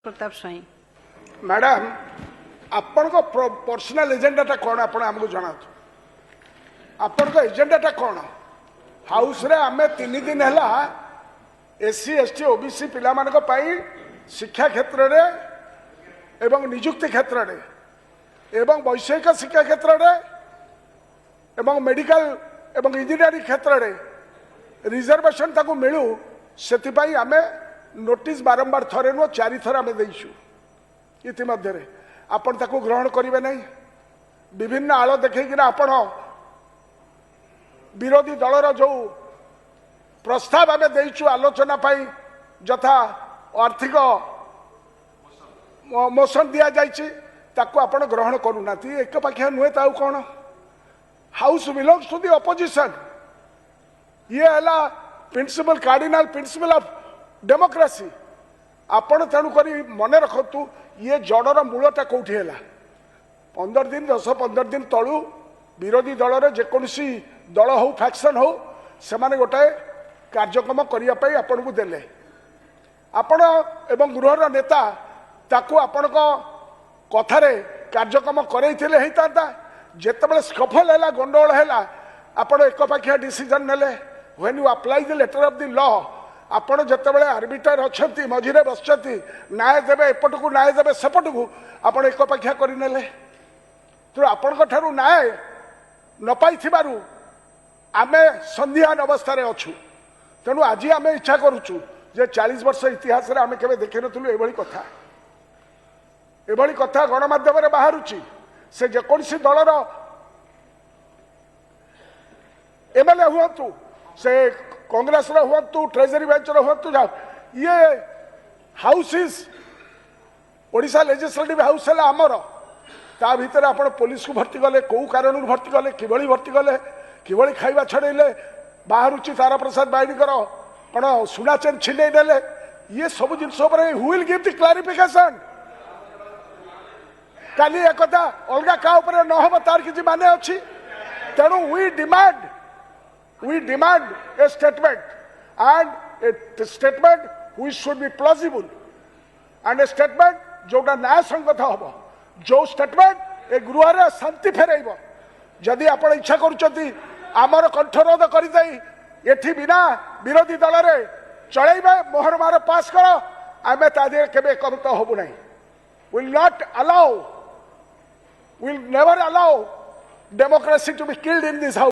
प्रताप स्वाई madam आपण को personal एजेंडाटा कौन आपण आमको जना आपण को एजेंडाटा कौन हाउस रे आमे 3 दिन हैला एससी एसटी ओबीसी पिला मान को पाई शिक्षा क्षेत्र रे एवं नियुक्ति क्षेत्र रे एवं वैषयिक शिक्षा क्षेत्र रे एवं मेडिकल एवं इंजीनियरिंग क्षेत्र रे रिजर्वेशन ताको मिलू सेति पाई आमे नोटिस बारंबार थरे नु 4 थर आमे देइछु इतिमध्ये आपण ताको ग्रहण करिवे नहीं विभिन्न आलो देखैकिना आपण विरोधी दलर जो प्रस्ताव आमे देइछु आलोचना पाई जथा आर्थिक मोशन दिया जाइछि ताको आपण ग्रहण करूनाती एक पाखिया नुहे ताऊ कोन house belongs to the opposition ये हला principle cardinal principle of democracy आपण तेणु करी मन रखतु ये जड़र मूलटा कौटी है 15 दिन 10-15 दिन तलू विरोधी दल जेकोसी दल हो फैक्शन हो से गोटे कार्यक्रम करने आपण को देले आपण एवं गृहर नेता ताकू आपण कथारे कार्यक्रम करैथिले हेता जेतेबेले स्कफल है गंडगोल है आपण एक पाखिया डिसीजन नेले when you apply the letter of the law आपण जितेबाला आर्बिटर अच्छा मझे बस न्याय देवे एपट को न्याय देवे सेपट को आपण एक पाखिया करने तो आपण न्याय न पाई आम संदिहान अवस्था अच्छु तेणु आज आम इच्छा करुचु जे 40 वर्ष इतिहास आम के देखी नु एभली कथा गणमाध्यम बाहर से जेकोसी दलर एमएलए हूँ से कांग्रेस हूँ ट्रेजरी बेंच हूँ ये house is Odisha legislative house है आमर ता भीतर आप पुलिस को भर्ती कले कौ कारण भर्ती कले कि भर्ती कले कि खाଇବା छड़े बाहर तारा प्रसाद बाइडीकर कौन सुना चेन छिंडे देले ये सब जिनस who will give the clarification काली एक अलग क्या न हम तार किसी माने अच्छी तेणु we demand a statement and a statement which should be plausible and a statement जोटा न्याय संगत हम जो स्टेटमेंट ए गृह रे शांति फेरइब जदि आप इच्छा करुचंती आमर कंठरोध करदे एठी बिना विरोधी दल रे चलैबे मोहर मार पास कर आमे तादे केबे एकमत होबु नहीं will never allow democracy to be killed in this house.